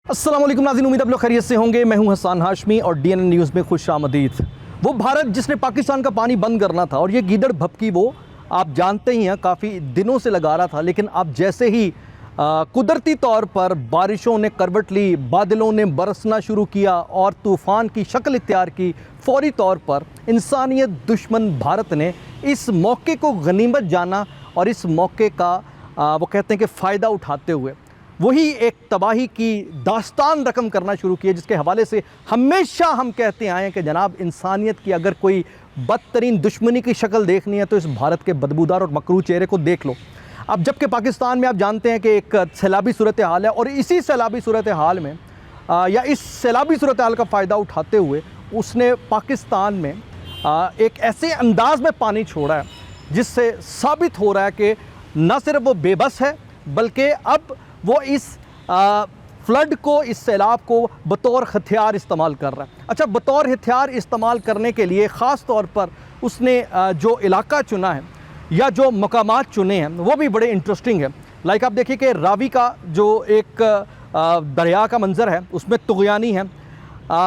अस्सलाम वालेकुम नाज़रीन, उम्मीद आप लोग खैरियत से होंगे। मैं हूं हसन हाशमी और डीएनएन न्यूज़ में खुश आमदीद। वो भारत जिसने पाकिस्तान का पानी बंद करना था और ये गीदड़ भपकी वो आप जानते ही हैं काफ़ी दिनों से लगा रहा था, लेकिन अब जैसे ही कुदरती तौर पर बारिशों ने करवट ली, बादलों ने बरसना शुरू किया और तूफ़ान की शक्ल इख्तियार की, फौरी तौर पर इंसानियत दुश्मन भारत ने इस मौके को गनीमत जाना और इस मौके का वो कहते हैं कि फ़ायदा उठाते हुए वही एक तबाही की दास्तान रकम करना शुरू किए, जिसके हवाले से हमेशा हम कहते आए हैं कि जनाब इंसानियत की अगर कोई बदतरीन दुश्मनी की शक्ल देखनी है तो इस भारत के बदबूदार और मकरू चेहरे को देख लो। अब जबकि पाकिस्तान में आप जानते हैं कि एक सैलाबी सूरत हाल है और इसी सैलाबी सूरत हाल में या इस सैलाबी सूरत हाल का फ़ायदा उठाते हुए उसने पाकिस्तान में एक ऐसे अंदाज़ में पानी छोड़ा है जिससे साबित हो रहा है कि न सिर्फ वो बेबस है बल्कि अब वो इस फ्लड को, इस सैलाब को बतौर हथियार इस्तेमाल कर रहा है। अच्छा, बतौर हथियार इस्तेमाल करने के लिए ख़ास तौर पर उसने जो इलाका चुना है या जो मकामात चुने हैं वो भी बड़े इंटरेस्टिंग है। लाइक आप देखिए कि रावी का जो एक दरिया का मंज़र है उसमें तुग़यानी है।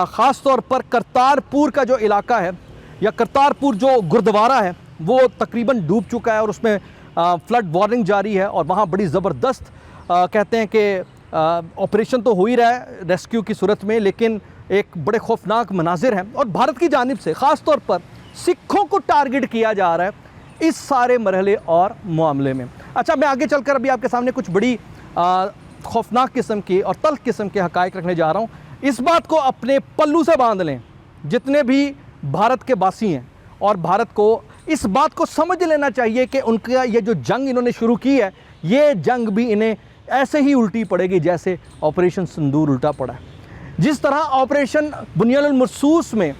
ख़ास तौर पर करतारपुर का जो इलाका है या करतारपुर जो गुरुद्वारा है वो तकरीबन डूब चुका है और उसमें फ्लड वार्निंग जारी है और वहाँ बड़ी ज़बरदस्त कहते हैं कि ऑपरेशन तो हो ही रहा है रेस्क्यू की सूरत में, लेकिन एक बड़े खौफनाक मनाजिर हैं और भारत की जानिब से ख़ास तौर पर सिखों को टारगेट किया जा रहा है इस सारे मरहले और मामले में। अच्छा, मैं आगे चलकर अभी आपके सामने कुछ बड़ी खौफनाक किस्म की और तल्ख किस्म के हक़ाइक़ रखने जा रहा हूँ। इस बात को अपने पल्लू से बांध लें जितने भी भारत के बासी हैं और भारत को इस बात को समझ लेना चाहिए कि उनका ये जो जंग इन्होंने शुरू की है ये जंग भी इन्हें ऐसे ही उल्टी पड़ेगी जैसे ऑपरेशन सिंदूर उल्टा पड़ा है। जिस तरह ऑपरेशन बुनियानुल मरसूस में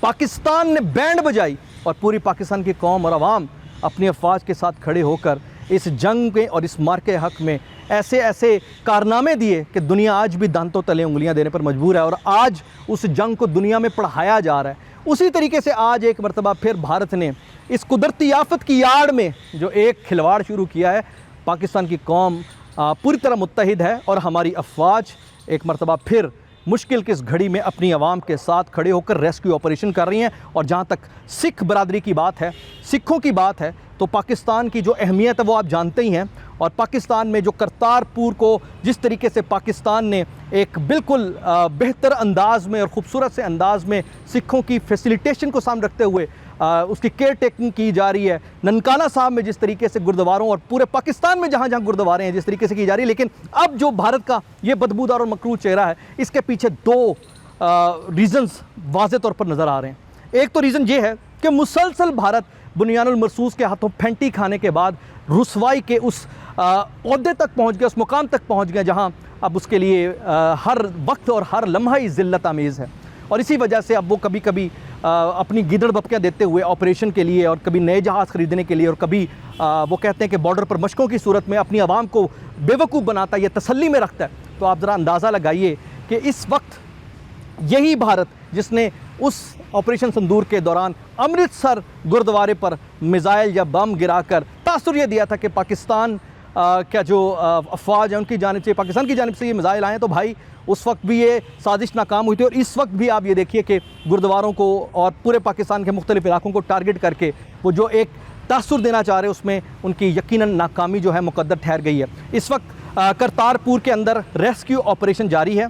पाकिस्तान ने बैंड बजाई और पूरी पाकिस्तान की कौम और आवाम अपनी अफवाज के साथ खड़े होकर इस जंग में और इस मार्के हक़ में ऐसे ऐसे कारनामे दिए कि दुनिया आज भी दांतों तले उंगलियां देने पर मजबूर है और आज उस जंग को दुनिया में पढ़ाया जा रहा है। उसी तरीके से आज एक मरतबा फिर भारत ने इस कुदरती आफत की आड़ में जो एक खिलवाड़ शुरू किया है, पाकिस्तान की कौम पूरी तरह मुत्तहिद है और हमारी अफवाज एक मरतबा फिर मुश्किल की इस घड़ी में अपनी आवाम के साथ खड़े होकर रेस्क्यू ऑपरेशन कर रही हैं। और जहाँ तक सिख बरादरी की बात है, सिखों की बात है, तो पाकिस्तान की जो अहमियत है वो आप जानते ही हैं। और पाकिस्तान में जो करतारपुर को जिस तरीके से पाकिस्तान ने एक बिल्कुल बेहतर अंदाज़ में और ख़ूबसूरत से अंदाज़ में सिखों की फैसिलिटेशन को सामने रखते हुए उसकी केयर टेकिंग की जा रही है। ननकाना साहब में जिस तरीके से गुरुद्वारों और पूरे पाकिस्तान में जहाँ जहाँ गुरुद्वारे हैं जिस तरीके से की जा रही है, लेकिन अब जो भारत का ये बदबूदार और मकरूह चेहरा है इसके पीछे दो रीज़न्स वाज़े तौर पर नज़र आ रहे हैं। एक तो रीज़न ये है कि मुसलसल भारत बुनियानुल मरसूस के हाथों फेंटी खाने के बाद रुसवाई के उस ओहदे तक पहुँच गया, उस मुकाम तक पहुँच गया जहाँ अब उसके लिए हर वक्त और हर लम्हा ही ज़िल्लत आमेज़ है। और इसी वजह से अब वो कभी कभी अपनी गिदड़ भपकियाँ देते हुए ऑपरेशन के लिए और कभी नए जहाज़ ख़रीदने के लिए और कभी वो कहते हैं कि बॉर्डर पर मशकों की सूरत में अपनी आवाम को बेवकूफ़ बनाता है या तसल्ली में रखता है। तो आप ज़रा अंदाज़ा लगाइए कि इस वक्त यही भारत जिसने उस ऑपरेशन सिंदूर के दौरान अमृतसर गुरुद्वारे पर मिज़ाइल या बम गिराकर तासुर ये दिया था कि पाकिस्तान क्या जो अफवाज है उनकी जानिब से, पाकिस्तान की जानिब से ये मिज़ाइल आए हैं, तो भाई उस वक्त भी ये साजिश नाकाम हुई थी। और इस वक्त भी आप ये देखिए कि गुरुद्वारों को और पूरे पाकिस्तान के मुख्तलिफ इलाकों को टारगेट करके वो जो एक तासुर देना चाह रहे हैं उसमें उनकी यकीनन नाकामी जो है मुकद्दर ठहर गई है। इस वक्त करतारपुर के अंदर रेस्क्यू ऑपरेशन जारी है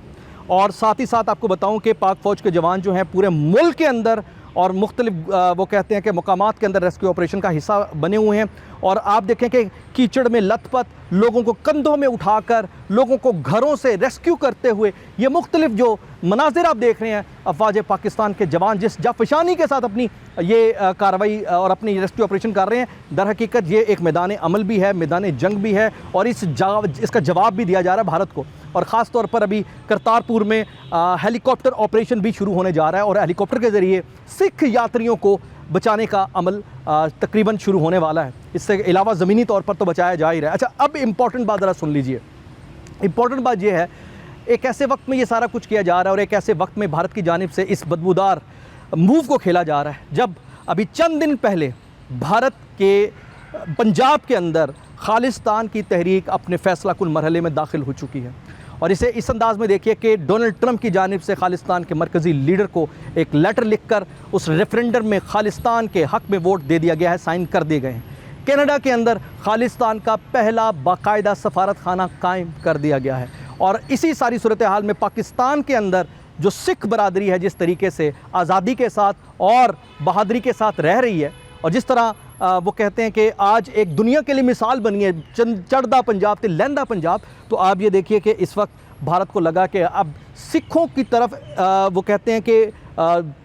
और साथ ही साथ आपको बताऊं कि पाक फ़ौज के जवान जो हैं पूरे मुल्क के अंदर और मुख्तलिफ वो कहते हैं कि मकामात के अंदर रेस्क्यू ऑपरेशन का हिस्सा बने हुए हैं। और आप देखें कि कीचड़ में लथपथ लोगों को कंधों में उठाकर लोगों को घरों से रेस्क्यू करते हुए ये मुख्तलिफ जो मनाजिर आप देख रहे हैं, अफवाज पाकिस्तान के जवान जिस जाफशानी के साथ अपनी ये कार्रवाई और अपनी रेस्क्यू ऑपरेशन कर रहे हैं, दर हकीकत ये एक मैदान अमल भी है, मैदान जंग भी है और इसका जवाब भी दिया जा रहा है भारत को। और ख़ास तौर पर अभी करतारपुर में हेलीकॉप्टर ऑपरेशन भी शुरू होने जा रहा है और हेलीकॉप्टर के ज़रिए सिख यात्रियों को बचाने का अमल तकरीबन शुरू होने वाला है। इससे अलावा ज़मीनी तौर पर तो बचाया जा ही रहा है। अच्छा, अब इम्पॉर्टेंट बात ज़रा सुन लीजिए। इम्पॉर्टेंट बात यह है, एक ऐसे वक्त में ये सारा कुछ किया जा रहा है और एक ऐसे वक्त में भारत की जानिब से इस बदबूदार मूव को खेला जा रहा है जब अभी चंद दिन पहले भारत के पंजाब के अंदर खालिस्तान की तहरीक अपने फैसला कुल मरहले में दाखिल हो चुकी है और इसे इस अंदाज में देखिए कि डोनाल्ड ट्रंप की जानिब से खालिस्तान के मरकज़ी लीडर को एक लेटर लिखकर उस रेफरेंडम में खालिस्तान के हक़ में वोट दे दिया गया है, साइन कर दिए गए हैं। कनाडा के अंदर खालिस्तान का पहला बाकायदा सफारत खाना कायम कर दिया गया है। और इसी सारी सूरत हाल में पाकिस्तान के अंदर जो सिख बरादरी है जिस तरीके से आज़ादी के साथ और बहादुरी के साथ रह रही है, और जिस तरह वो कहते हैं कि आज एक दुनिया के लिए मिसाल बनी है, चढ़दा पंजाब ते लहंदा पंजाब। तो आप ये देखिए कि इस वक्त भारत को लगा कि अब सिखों की तरफ वो कहते हैं कि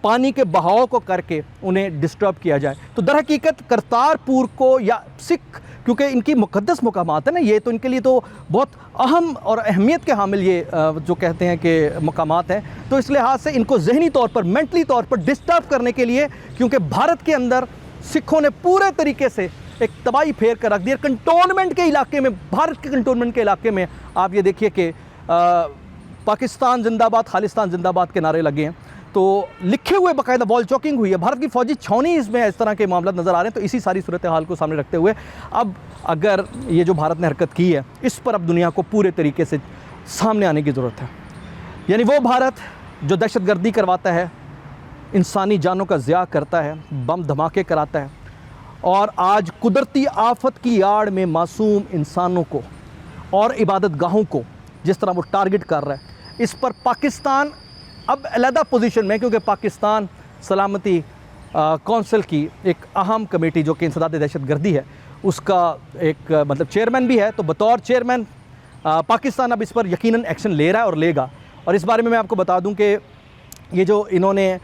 पानी के बहाव को करके उन्हें डिस्टर्ब किया जाए। तो दर हकीकत करतारपुर को या सिख, क्योंकि इनकी मुक़द्दस मकामात है ना, ये तो इनके लिए तो बहुत अहम और अहमियत के हामिल ये जो कहते हैं कि मकामात हैं, तो इस लिहाज से इनको ज़हनी तौर पर, मेंटली तौर पर डिस्टर्ब करने के लिए, क्योंकि भारत के अंदर सिखों ने पूरे तरीके से एक तबाही फेर कर रख दी। कंटोनमेंट के इलाके में, भारत के कंटोनमेंट के इलाके में आप ये देखिए कि पाकिस्तान जिंदाबाद, खालिस्तान जिंदाबाद के नारे लगे हैं। तो लिखे हुए बाकायदा वॉल चॉकिंग हुई है, भारत की फौजी छावनी इसमें इस तरह के मामला नज़र आ रहे हैं। तो इसी सारी सूरत हाल को सामने रखते हुए अब अगर ये जो भारत ने हरकत की है, इस पर अब दुनिया को पूरे तरीके से सामने आने की ज़रूरत है। यानी वो भारत जो दहशतगर्दी करवाता है, इंसानी जानों का ज़िया करता है, बम धमाके कराता है, और आज कुदरती आफत की आड़ में मासूम इंसानों को और इबादत गाहों को जिस तरह वो टारगेट कर रहा है, इस पर पाकिस्तान अब अलहदा पोजीशन में, क्योंकि पाकिस्तान सलामती कौंसिल की एक अहम कमेटी जो कि इंसदाद दहशतगर्दी है, उसका एक मतलब चेयरमैन भी है। तो बतौर चेयरमैन पाकिस्तान अब इस पर यकीनन एक्शन ले रहा है और लेगा। और इस बारे में मैं आपको बता दूं कि ये जो इन्होंने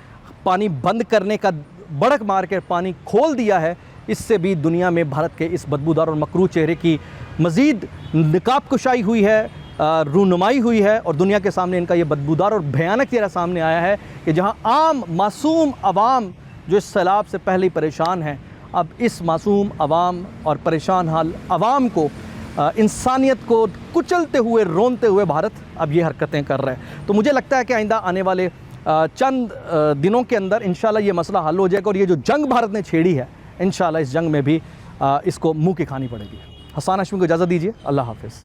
पानी बंद करने का बड़क मार के पानी खोल दिया है, इससे भी दुनिया में भारत के इस बदबूदार और मकरूह चेहरे की मज़ीद निकाब कुशाई हुई है, रूनुमाई हुई है, और दुनिया के सामने इनका ये बदबूदार और भयानक चेहरा सामने आया है कि जहां आम मासूम अवाम जो इस सैलाब से पहले ही परेशान हैं, अब इस मासूम अवाम और परेशान हाल अवाम को, इंसानियत को कुचलते हुए, रोनते हुए भारत अब ये हरकतें कर रहा है। तो मुझे लगता है कि आइंदा आने वाले चंद दिनों के अंदर इंशाल्लाह ये मसला हल हो जाएगा, और ये जो जंग भारत ने छेड़ी है, इंशाल्लाह इस जंग में भी इसको मुँह की खानी पड़ेगी। हसन हाशमी को इजाज़त दीजिए। अल्लाह हाफ़िज़।